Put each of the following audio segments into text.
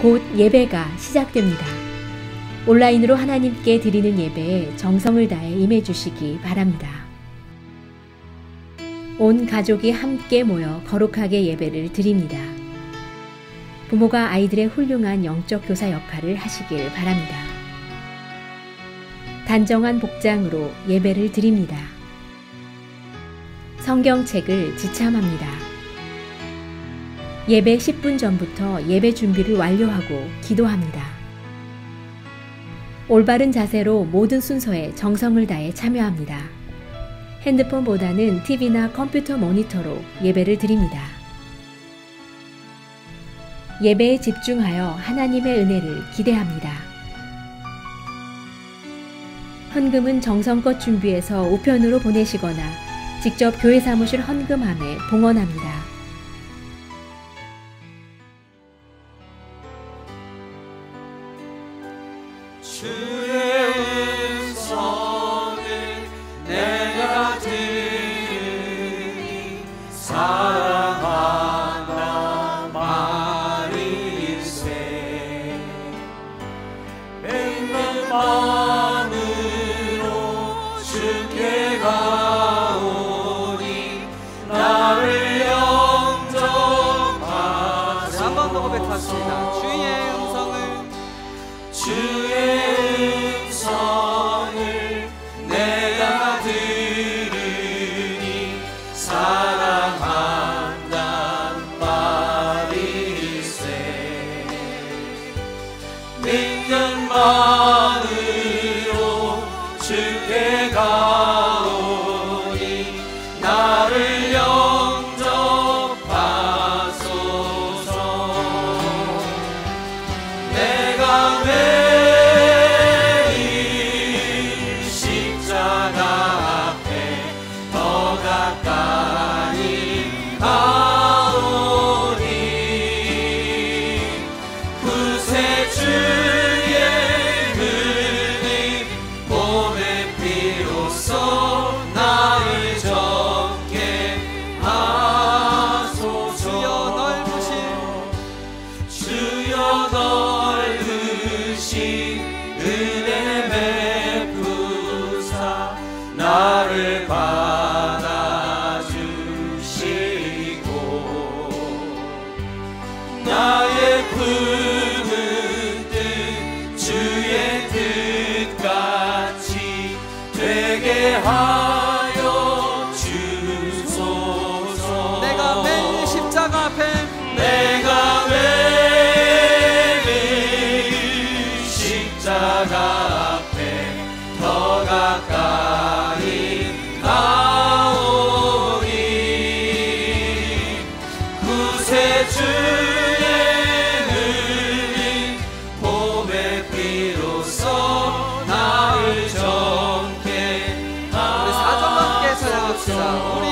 곧 예배가 시작됩니다. 온라인으로 하나님께 드리는 예배에 정성을 다해 임해 주시기 바랍니다. 온 가족이 함께 모여 거룩하게 예배를 드립니다. 부모가 아이들의 훌륭한 영적 교사 역할을 하시길 바랍니다. 단정한 복장으로 예배를 드립니다. 성경책을 지참합니다. 예배 10분 전부터 예배 준비를 완료하고 기도합니다. 올바른 자세로 모든 순서에 정성을 다해 참여합니다. 핸드폰보다는 TV나 컴퓨터 모니터로 예배를 드립니다. 예배에 집중하여 하나님의 은혜를 기대합니다. 헌금은 정성껏 준비해서 우편으로 보내시거나 직접 교회 사무실 헌금함에 봉헌합니다. 주의 음성을 내가 들으니 사랑한다 말일세. 맹는 마음으로 주께 가오니 나를 영접하소서. 한 번 더 고백합시다. 주의 음성을 내가 들으니 사랑한단 말일세. 믿는 마음으로 주께 가오니 나를 영접하소서. 내가 나를 받아주시고 나의 품은 뜻 주의 뜻같이 되게 하여 주소서. 내가 매일 십자가 앞에 내가 매일 십자가 앞에 더 가까이 가오니 구세주의 눈이 봄의 비로소 나를 정케 하소서. 우리 4절만 함께 찬양합시다. 우리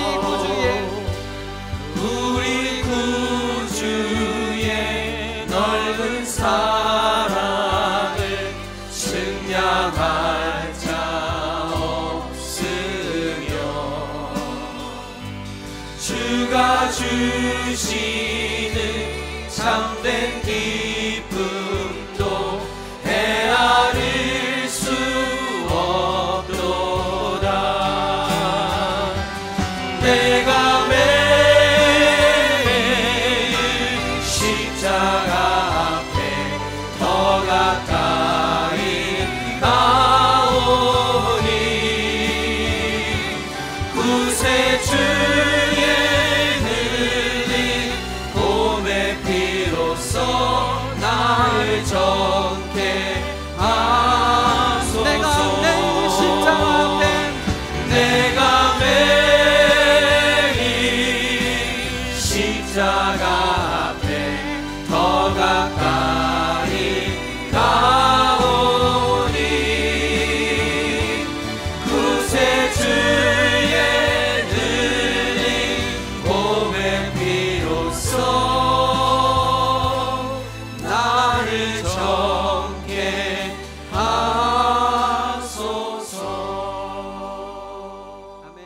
구주의 넓은 사랑을 측량할 자 없으며 주가 주시는 참된 기쁨도 헤아릴 수 없도다. 내가 매일 십자가 앞에 더 가까이 가오니 구세주의 능력 봄의 피로써 나를 정케 하소서. 내가 매일 십자가 앞에 내가 매일 십자가 앞에 더 가까이 가오니 구세주의 능력 봄의 피로써 나를 정케 하소서. 아멘.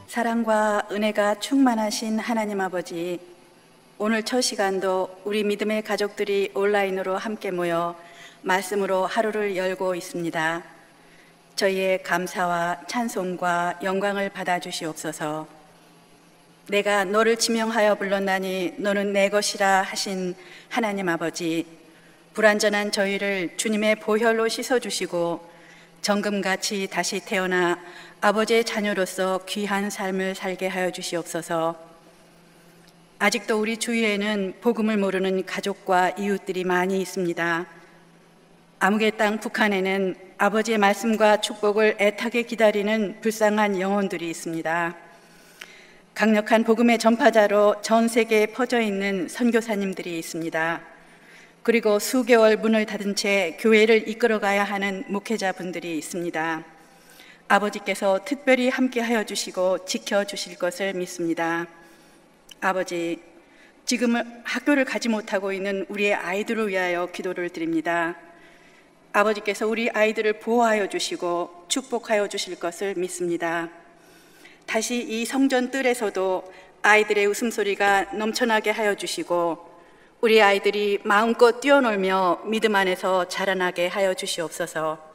사랑과 은혜가 충만하신 하나님 아버지, 오늘 첫 시간도 우리 믿음의 가족들이 온라인으로 함께 모여 말씀으로 하루를 열고 있습니다. 저희의 감사와 찬송과 영광을 받아주시옵소서. 내가 너를 지명하여 불렀나니 너는 내 것이라 하신 하나님 아버지, 불완전한 저희를 주님의 보혈로 씻어주시고 정금같이 다시 태어나 아버지의 자녀로서 귀한 삶을 살게 하여 주시옵소서. 아직도 우리 주위에는 복음을 모르는 가족과 이웃들이 많이 있습니다. 암흑의 땅 북한에는 아버지의 말씀과 축복을 애타게 기다리는 불쌍한 영혼들이 있습니다. 강력한 복음의 전파자로 전 세계에 퍼져 있는 선교사님들이 있습니다. 그리고 수개월 문을 닫은 채 교회를 이끌어가야 하는 목회자분들이 있습니다. 아버지께서 특별히 함께하여 주시고 지켜주실 것을 믿습니다. 아버지, 지금은 학교를 가지 못하고 있는 우리의 아이들을 위하여 기도를 드립니다. 아버지께서 우리 아이들을 보호하여 주시고 축복하여 주실 것을 믿습니다. 다시 이 성전 뜰에서도 아이들의 웃음소리가 넘쳐나게 하여 주시고 우리 아이들이 마음껏 뛰어놀며 믿음 안에서 자라나게 하여 주시옵소서.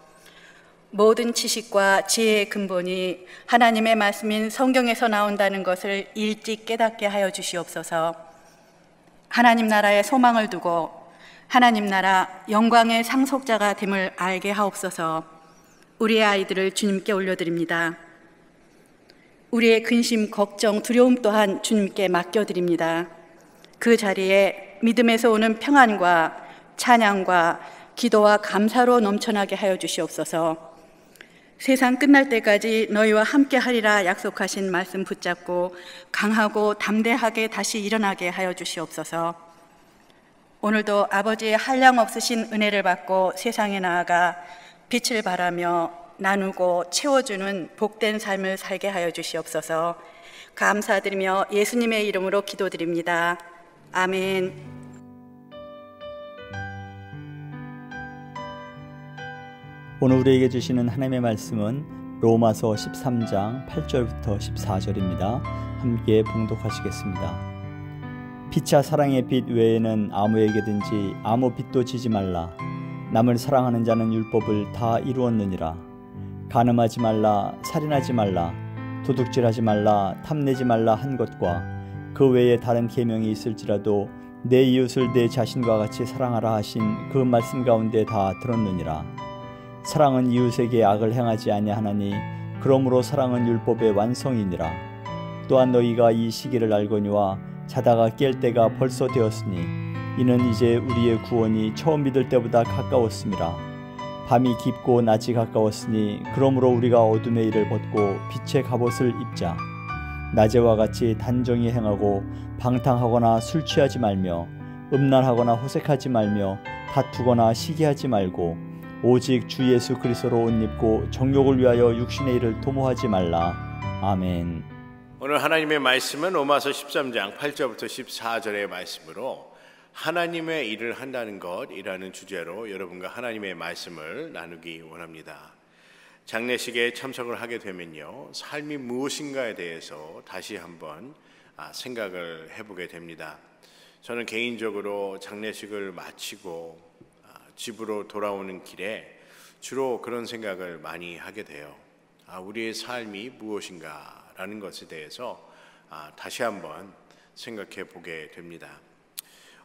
모든 지식과 지혜의 근본이 하나님의 말씀인 성경에서 나온다는 것을 일찍 깨닫게 하여 주시옵소서. 하나님 나라에 소망을 두고 하나님 나라 영광의 상속자가 됨을 알게 하옵소서. 우리의 아이들을 주님께 올려드립니다. 우리의 근심, 걱정, 두려움 또한 주님께 맡겨드립니다. 그 자리에 믿음에서 오는 평안과 찬양과 기도와 감사로 넘쳐나게 하여 주시옵소서. 세상 끝날 때까지 너희와 함께 하리라 약속하신 말씀 붙잡고 강하고 담대하게 다시 일어나게 하여 주시옵소서. 오늘도 아버지의 한량없으신 은혜를 받고 세상에 나아가 빛을 발하며 나누고 채워주는 복된 삶을 살게 하여 주시옵소서. 감사드리며 예수님의 이름으로 기도드립니다. 아멘. 오늘 우리에게 주시는 하나님의 말씀은 로마서 13장 8절부터 14절입니다. 함께 봉독하시겠습니다. 피차 사랑의 빛 외에는 아무에게든지 아무 빛도 지지 말라. 남을 사랑하는 자는 율법을 다 이루었느니라. 간음하지 말라, 살인하지 말라, 도둑질하지 말라, 탐내지 말라 한 것과 그 외에 다른 계명이 있을지라도 내 이웃을 내 자신과 같이 사랑하라 하신 그 말씀 가운데 다 들었느니라. 사랑은 이웃에게 악을 행하지 아니하나니 그러므로 사랑은 율법의 완성이니라. 또한 너희가 이 시기를 알거니와 자다가 깰 때가 벌써 되었으니 이는 이제 우리의 구원이 처음 믿을 때보다 가까웠음이라. 밤이 깊고 낮이 가까웠으니 그러므로 우리가 어둠의 일을 벗고 빛의 갑옷을 입자. 낮에와 같이 단정히 행하고 방탕하거나 술 취하지 말며 음란하거나 호색하지 말며 다투거나 시기하지 말고 오직 주 예수 그리스도로 옷 입고 정욕을 위하여 육신의 일을 도모하지 말라. 아멘. 오늘 하나님의 말씀은 로마서 13장 8절부터 14절의 말씀으로 하나님의 일을 한다는 것이라는 주제로 여러분과 하나님의 말씀을 나누기 원합니다. 장례식에 참석을 하게 되면요, 삶이 무엇인가에 대해서 다시 한번 생각을 해보게 됩니다. 저는 개인적으로 장례식을 마치고 집으로 돌아오는 길에 주로 그런 생각을 많이 하게 돼요. 우리의 삶이 무엇인가라는 것에 대해서 다시 한번 생각해 보게 됩니다.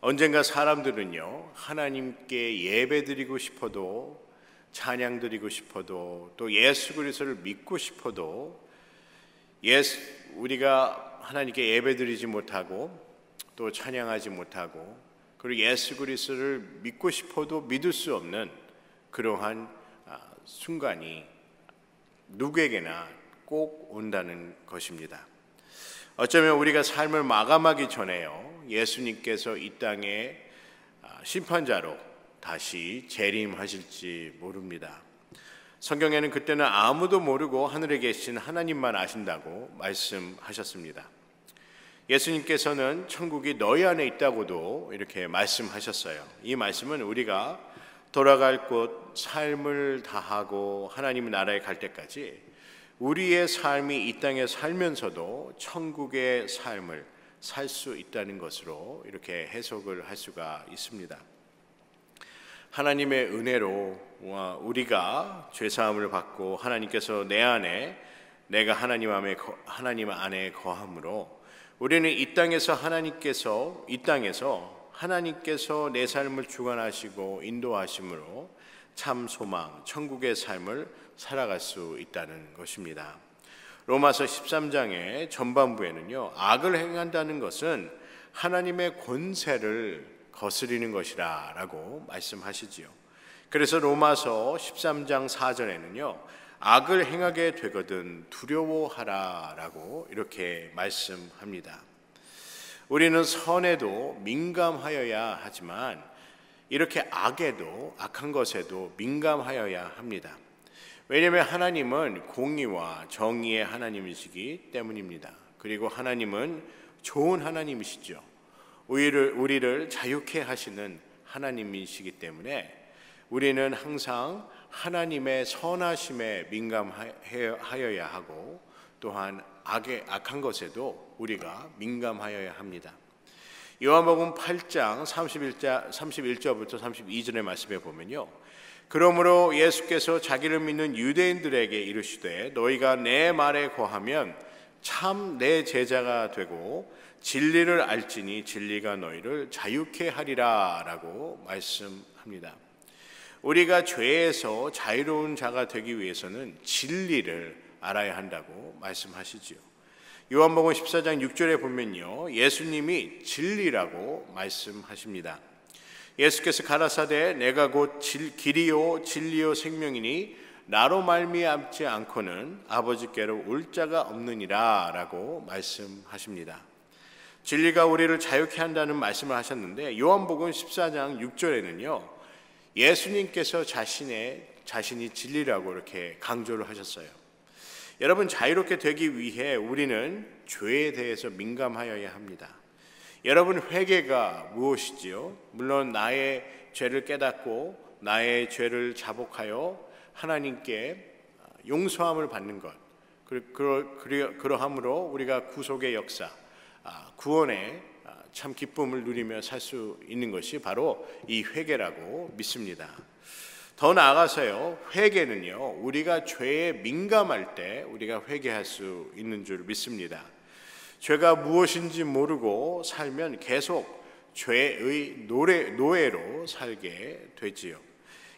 언젠가 사람들은요, 하나님께 예배드리고 싶어도, 찬양드리고 싶어도, 또 예수 그리스도를 믿고 싶어도 우리가 하나님께 예배드리지 못하고 또 찬양하지 못하고 그리고 예수 그리스도를 믿고 싶어도 믿을 수 없는 그러한 순간이 누구에게나 꼭 온다는 것입니다. 어쩌면 우리가 삶을 마감하기 전에요, 예수님께서 이 땅에 심판자로 다시 재림하실지 모릅니다. 성경에는 그때는 아무도 모르고 하늘에 계신 하나님만 아신다고 말씀하셨습니다. 예수님께서는 천국이 너희 안에 있다고도 이렇게 말씀하셨어요. 이 말씀은 우리가 돌아갈 곳, 삶을 다하고 하나님 나라에 갈 때까지 우리의 삶이 이 땅에 살면서도 천국의 삶을 살 수 있다는 것으로 이렇게 해석을 할 수가 있습니다. 하나님의 은혜로 우리가 죄사함을 받고 하나님께서 내 안에 내가 하나님 안에 거함으로 우리는 이 땅에서 하나님께서 내 삶을 주관하시고 인도하심으로 참 소망, 천국의 삶을 살아갈 수 있다는 것입니다. 로마서 13장의 전반부에는요, 악을 행한다는 것은 하나님의 권세를 거스리는 것이라 라고 말씀하시지요. 그래서 로마서 13장 4절에는요, 악을 행하게 되거든 두려워하라 라고 이렇게 말씀합니다. 우리는 선에도 민감하여야 하지만 이렇게 악한 것에도 민감하여야 합니다. 왜냐하면 하나님은 공의와 정의의 하나님이시기 때문입니다. 그리고 하나님은 좋은 하나님이시죠. 우리를 자유케 하시는 하나님이시기 때문에 우리는 항상 하나님의 선하심에 민감하여야 하고 또한 악한 것에도 우리가 민감하여야 합니다. 요한복음 8장 31절부터 32절의 말씀에 보면요, 그러므로 예수께서 자기를 믿는 유대인들에게 이르시되 너희가 내 말에 거하면 참 내 제자가 되고 진리를 알지니 진리가 너희를 자유케 하리라 라고 말씀합니다. 우리가 죄에서 자유로운 자가 되기 위해서는 진리를 알아야 한다고 말씀하시지요. 요한복음 14장 6절에 보면요, 예수님이 진리라고 말씀하십니다. 예수께서 가라사대 내가 곧 길이요 진리요 생명이니 나로 말미암지 않고는 아버지께로 올 자가 없느니라 라고 말씀하십니다. 진리가 우리를 자유케 한다는 말씀을 하셨는데 요한복음 14장 6절에는요, 예수님께서 자신이 진리라고 이렇게 강조를 하셨어요. 여러분, 자유롭게 되기 위해 우리는 죄에 대해서 민감하여야 합니다. 여러분, 회개가 무엇이지요? 물론 나의 죄를 깨닫고 나의 죄를 자복하여 하나님께 용서함을 받는 것, 그러함으로 우리가 구속의 역사, 구원의 참 기쁨을 누리며 살 수 있는 것이 바로 이 회개라고 믿습니다. 더 나아가서요, 회개는요, 우리가 죄에 민감할 때 우리가 회개할 수 있는 줄 믿습니다. 죄가 무엇인지 모르고 살면 계속 죄의 노예로 살게 되지요.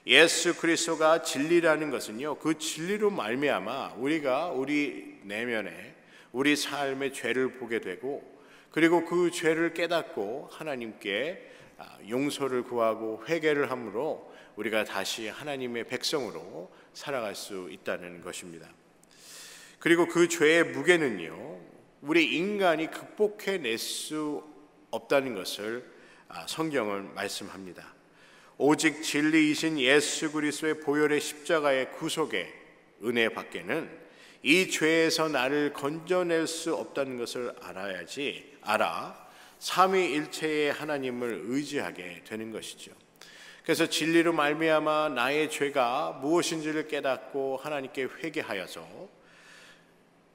예수 그리스도가 진리라는 것은요, 그 진리로 말미암아 우리가 우리 내면에 우리 삶의 죄를 보게 되고 그리고 그 죄를 깨닫고 하나님께 용서를 구하고 회개를 함으로 우리가 다시 하나님의 백성으로 살아갈 수 있다는 것입니다. 그리고 그 죄의 무게는요, 우리 인간이 극복해낼 수 없다는 것을 성경은 말씀합니다. 오직 진리이신 예수 그리스도의 보혈의 십자가의 구속의 은혜 밖에는 이 죄에서 나를 건져낼 수 없다는 것을 알아 삼위일체의 하나님을 의지하게 되는 것이죠. 그래서 진리로 말미암아 나의 죄가 무엇인지를 깨닫고 하나님께 회개하여서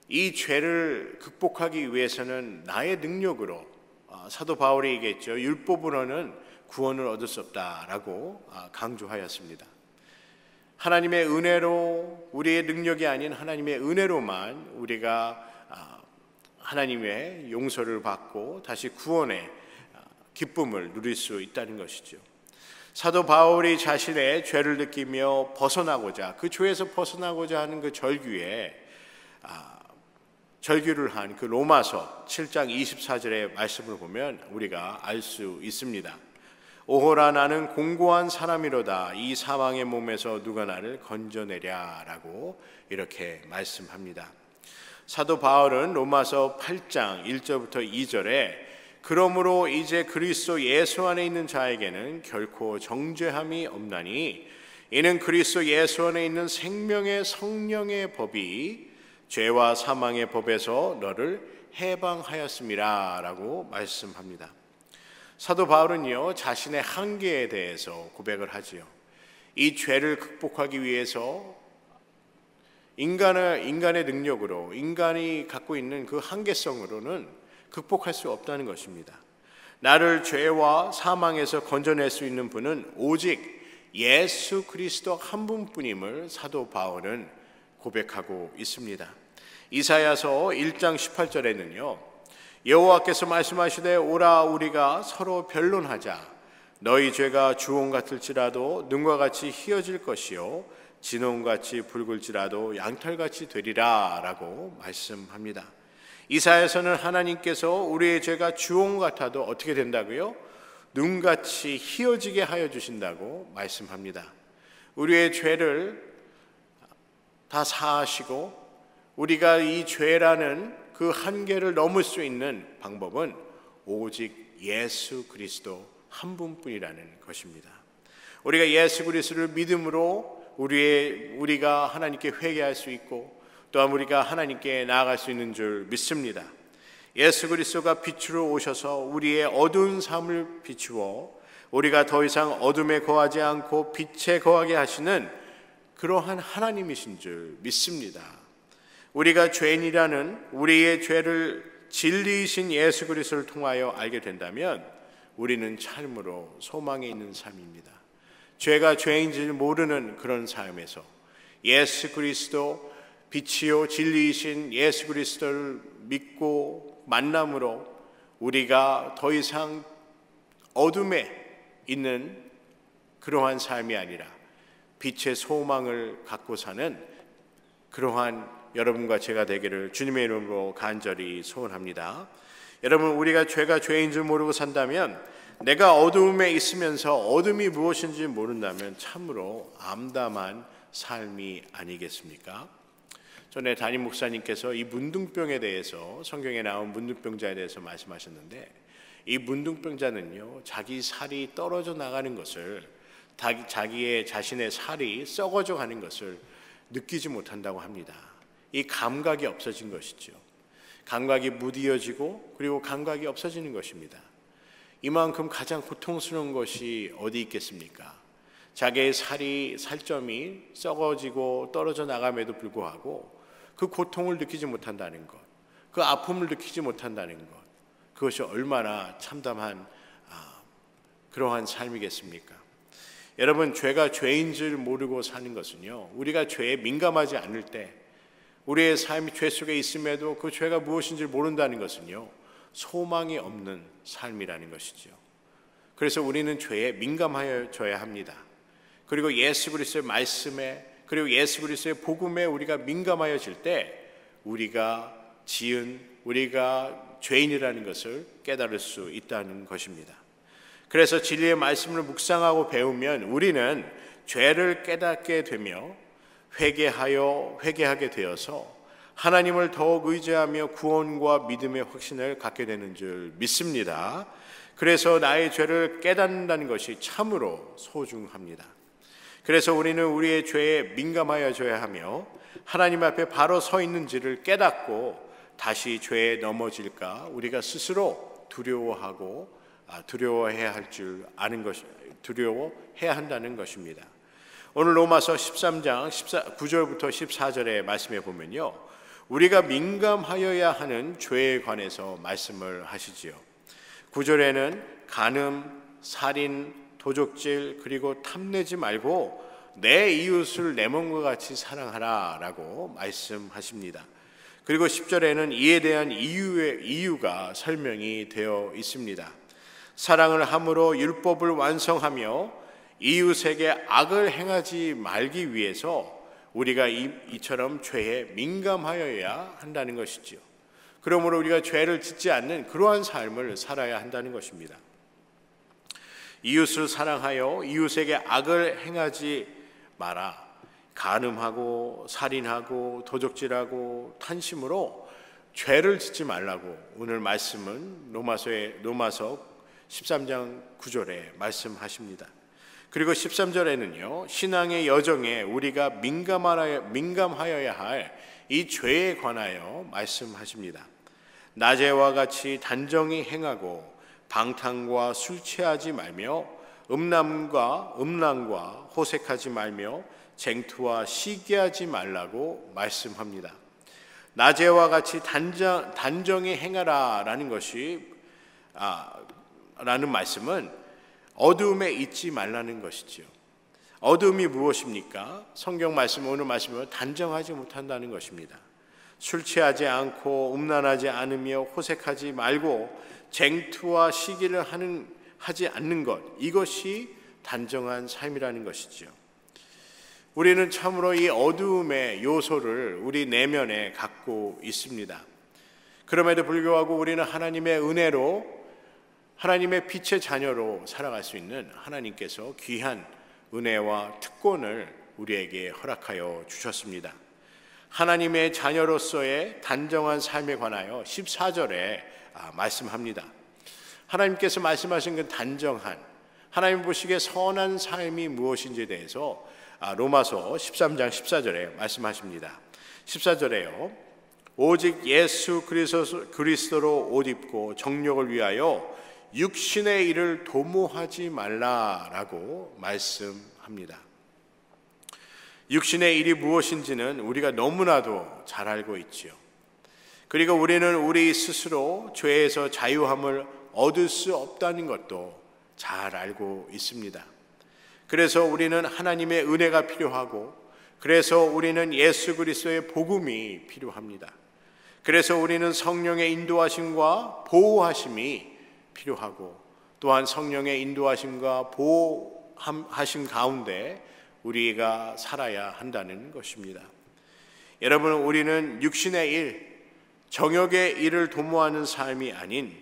이 죄를 극복하기 위해서는 나의 능력으로, 사도 바울이 얘기했죠. 율법으로는 구원을 얻을 수 없다라고 강조하였습니다. 하나님의 은혜로, 우리의 능력이 아닌 하나님의 은혜로만 우리가 하나님의 용서를 받고 다시 구원의 기쁨을 누릴 수 있다는 것이죠. 사도 바울이 자신의 죄를 느끼며 그 죄에서 벗어나고자 하는 그 절규를 한 그 로마서 7장 24절의 말씀을 보면 우리가 알 수 있습니다. 오호라 나는 공고한 사람이로다. 이 사망의 몸에서 누가 나를 건져내랴 라고 이렇게 말씀합니다. 사도 바울은 로마서 8장 1절부터 2절에 그러므로 이제 그리스도 예수 안에 있는 자에게는 결코 정죄함이 없나니 이는 그리스도 예수 안에 있는 생명의 성령의 법이 죄와 사망의 법에서 너를 해방하였음이라 라고 말씀합니다. 사도 바울은요, 자신의 한계에 대해서 고백을 하지요. 이 죄를 극복하기 위해서 인간의 능력으로, 인간이 갖고 있는 그 한계성으로는 극복할 수 없다는 것입니다. 나를 죄와 사망에서 건져낼 수 있는 분은 오직 예수 그리스도 한 분뿐임을 사도 바울은 고백하고 있습니다. 이사야서 1장 18절에는요, 여호와께서 말씀하시되 오라 우리가 서로 변론하자. 너희 죄가 주홍 같을지라도 눈과 같이 희어질 것이요 진홍같이 붉을지라도 양털같이 되리라 라고 말씀합니다. 이사야서는 하나님께서 우리의 죄가 주홍 같아도 어떻게 된다고요? 눈같이 희어지게 하여 주신다고 말씀합니다. 우리의 죄를 다 사하시고 우리가 이 죄라는 그 한계를 넘을 수 있는 방법은 오직 예수 그리스도 한 분뿐이라는 것입니다. 우리가 예수 그리스도를 믿음으로 우리가 하나님께 회개할 수 있고 또한 우리가 하나님께 나아갈 수 있는 줄 믿습니다. 예수 그리스도가 빛으로 오셔서 우리의 어두운 삶을 비추어 우리가 더 이상 어둠에 거하지 않고 빛에 거하게 하시는 그러한 하나님이신 줄 믿습니다. 우리가 죄인이라는 우리의 죄를 진리이신 예수 그리스도를 통하여 알게 된다면 우리는 참으로 소망이 있는 삶입니다. 죄가 죄인지를 모르는 그런 삶에서 예수 그리스도 빛이요 진리이신 예수 그리스도를 믿고 만남으로 우리가 더 이상 어둠에 있는 그러한 삶이 아니라 빛의 소망을 갖고 사는 그러한 여러분과 제가 되기를 주님의 이름으로 간절히 소원합니다. 여러분, 우리가 죄가 죄인 줄 모르고 산다면, 내가 어두움에 있으면서 어둠이 무엇인지 모른다면 참으로 암담한 삶이 아니겠습니까? 전에 담임 목사님께서 이 문둥병에 대해서, 성경에 나온 문둥병자에 대해서 말씀하셨는데, 이 문둥병자는요, 자기 살이 떨어져 나가는 것을, 자신의 살이 썩어져 가는 것을 느끼지 못한다고 합니다. 이 감각이 없어진 것이죠. 감각이 무디어지고 그리고 감각이 없어지는 것입니다. 이만큼 가장 고통스러운 것이 어디 있겠습니까? 자기의 살점이 썩어지고 떨어져 나감에도 불구하고 그 고통을 느끼지 못한다는 것, 그 아픔을 느끼지 못한다는 것, 그것이 얼마나 참담한 그러한 삶이겠습니까? 여러분, 죄가 죄인 줄 모르고 사는 것은요, 우리가 죄에 민감하지 않을 때, 우리의 삶이 죄 속에 있음에도 그 죄가 무엇인지 모른다는 것은요, 소망이 없는 삶이라는 것이죠. 그래서 우리는 죄에 민감하여져야 합니다. 그리고 예수 그리스도의 말씀에, 그리고 예수 그리스도의 복음에 우리가 민감하여질 때 우리가 죄인이라는 것을 깨달을 수 있다는 것입니다. 그래서 진리의 말씀을 묵상하고 배우면 우리는 죄를 깨닫게 되며 회개하게 되어서 하나님을 더욱 의지하며 구원과 믿음의 확신을 갖게 되는 줄 믿습니다. 그래서 나의 죄를 깨닫는다는 것이 참으로 소중합니다. 그래서 우리는 우리의 죄에 민감하여져야 하며 하나님 앞에 바로 서 있는지를 깨닫고 다시 죄에 넘어질까 우리가 스스로 두려워해야 할 줄 아는 것이, 두려워해야 한다는 것입니다. 오늘 로마서 13장 9절부터 14절의 말씀에 보면요, 우리가 민감하여야 하는 죄에 관해서 말씀을 하시지요. 9절에는 간음, 살인, 도적질, 그리고 탐내지 말고 내 이웃을 내 몸과 같이 사랑하라 라고 말씀하십니다. 그리고 10절에는 이에 대한 이유가 설명이 되어 있습니다. 사랑을 함으로 율법을 완성하며 이웃에게 악을 행하지 말기 위해서 우리가 이처럼 죄에 민감하여야 한다는 것이지요. 그러므로 우리가 죄를 짓지 않는 그러한 삶을 살아야 한다는 것입니다. 이웃을 사랑하여 이웃에게 악을 행하지 마라. 간음하고 살인하고 도적질하고 탄심으로 죄를 짓지 말라고 오늘 말씀은 로마서 13장 9절에 말씀하십니다. 그리고 13절에는요, 신앙의 여정에 우리가 민감하여야 할 이 죄에 관하여 말씀하십니다. 낮에와 같이 단정히 행하고 방탕과 술 취하지 말며 음란과 호색하지 말며 쟁투와 시기하지 말라고 말씀합니다. 낮에와 같이 단정히 행하라 라는 것이 라는 말씀은 어두움에 있지 말라는 것이지요. 어두움이 무엇입니까? 성경 말씀, 오늘 말씀은 단정하지 못한다는 것입니다. 술 취하지 않고 음란하지 않으며 호색하지 말고 쟁투와 시기를 하지 않는 것, 이것이 단정한 삶이라는 것이지요. 우리는 참으로 이 어두움의 요소를 우리 내면에 갖고 있습니다. 그럼에도 불구하고 우리는 하나님의 은혜로, 하나님의 빛의 자녀로 살아갈 수 있는 하나님께서 귀한 은혜와 특권을 우리에게 허락하여 주셨습니다. 하나님의 자녀로서의 단정한 삶에 관하여 14절에 말씀합니다. 하나님께서 말씀하신 그 단정한, 하나님 보시기에 선한 삶이 무엇인지에 대해서 로마서 13장 14절에 말씀하십니다. 14절에요. 오직 예수 그리스도로 옷 입고 정욕을 위하여 육신의 일을 도모하지 말라라고 말씀합니다. 육신의 일이 무엇인지는 우리가 너무나도 잘 알고 있지요. 그리고 우리는 우리 스스로 죄에서 자유함을 얻을 수 없다는 것도 잘 알고 있습니다. 그래서 우리는 하나님의 은혜가 필요하고, 그래서 우리는 예수 그리스도의 복음이 필요합니다. 그래서 우리는 성령의 인도하심과 보호하심이 필요하고, 또한 성령의 인도하심과 보호하심 가운데 우리가 살아야 한다는 것입니다. 여러분, 우리는 육신의 일, 정욕의 일을 도모하는 삶이 아닌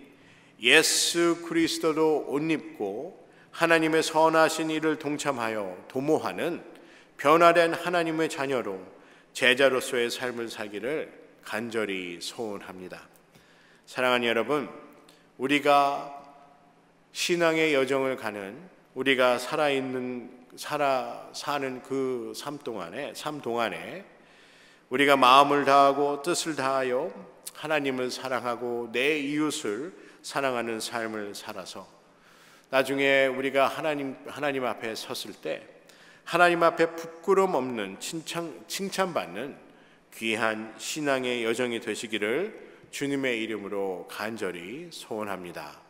예수 그리스도로 옷 입고 하나님의 선하신 일을 동참하여 도모하는 변화된 하나님의 자녀로 제자로서의 삶을 살기를 간절히 소원합니다. 사랑하는 여러분, 우리가 신앙의 여정을 가는, 우리가 사는 그 삶 동안에 우리가 마음을 다하고 뜻을 다하여 하나님을 사랑하고 내 이웃을 사랑하는 삶을 살아서 나중에 우리가 하나님 앞에 섰을 때 하나님 앞에 부끄럼 없는 칭찬받는 귀한 신앙의 여정이 되시기를 주님의 이름으로 간절히 소원합니다.